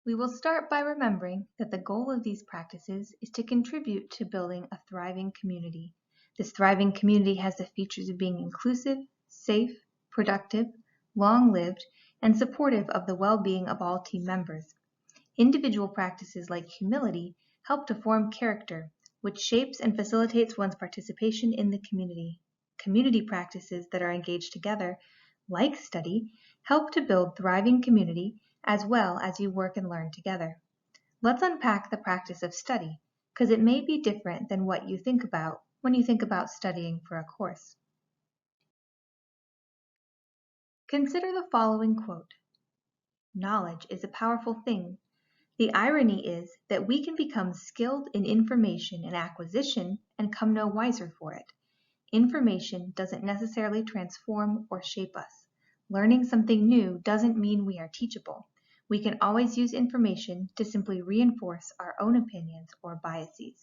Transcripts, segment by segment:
We will start by remembering that the goal of these practices is to contribute to building a thriving community. This thriving community has the features of being inclusive, safe, productive, long-lived, and supportive of the well-being of all team members. Individual practices like humility help to form character, which shapes and facilitates one's participation in the community. Community practices that are engaged together, like study, help to build thriving community as well as you work and learn together. Let's unpack the practice of study, because it may be different than what you think about when you think about studying for a course. Consider the following quote. Knowledge is a powerful thing. The irony is that we can become skilled in information and acquisition and come no wiser for it. Information doesn't necessarily transform or shape us. Learning something new doesn't mean we are teachable. We can always use information to simply reinforce our own opinions or biases.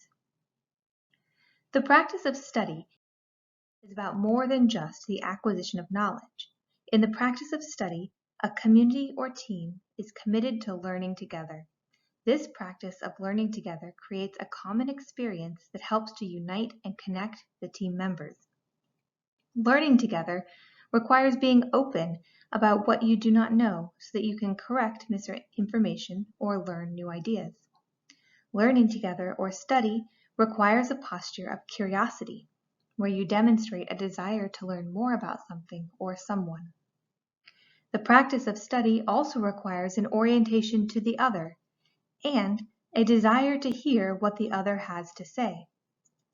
The practice of study is about more than just the acquisition of knowledge. In the practice of study, a community or team is committed to learning together. This practice of learning together creates a common experience that helps to unite and connect the team members. Learning together requires being open about what you do not know so that you can correct misinformation or learn new ideas. Learning together or study requires a posture of curiosity, where you demonstrate a desire to learn more about something or someone. The practice of study also requires an orientation to the other and a desire to hear what the other has to say.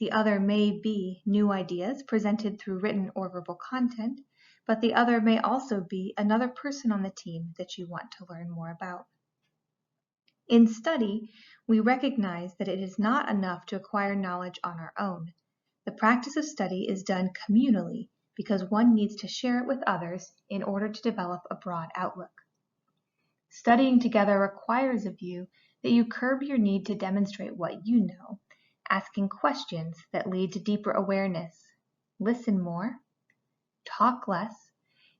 The other may be new ideas presented through written or verbal content, but the other may also be another person on the team that you want to learn more about. In study, we recognize that it is not enough to acquire knowledge on our own. The practice of study is done communally because one needs to share it with others in order to develop a broad outlook. Studying together requires of you that you curb your need to demonstrate what you know, asking questions that lead to deeper awareness, listen more, talk less,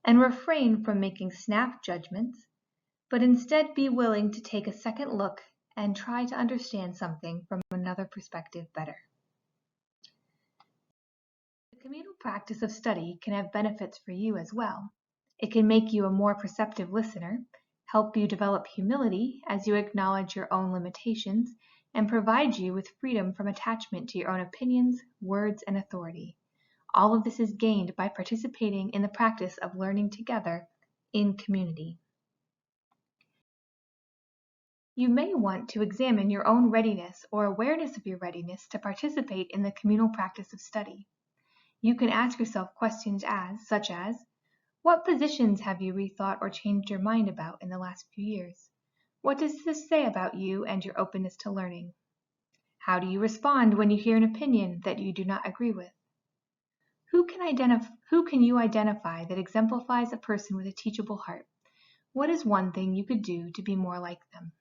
and refrain from making snap judgments, but instead be willing to take a second look and try to understand something from another perspective better. The communal practice of study can have benefits for you as well. It can make you a more perceptive listener, help you develop humility as you acknowledge your own limitations, and provide you with freedom from attachment to your own opinions, words, and authority. All of this is gained by participating in the practice of learning together in community. You may want to examine your own readiness or awareness of your readiness to participate in the communal practice of study. You can ask yourself questions such as, what positions have you rethought or changed your mind about in the last few years? What does this say about you and your openness to learning? How do you respond when you hear an opinion that you do not agree with? Who can you identify that exemplifies a person with a teachable heart? What is one thing you could do to be more like them?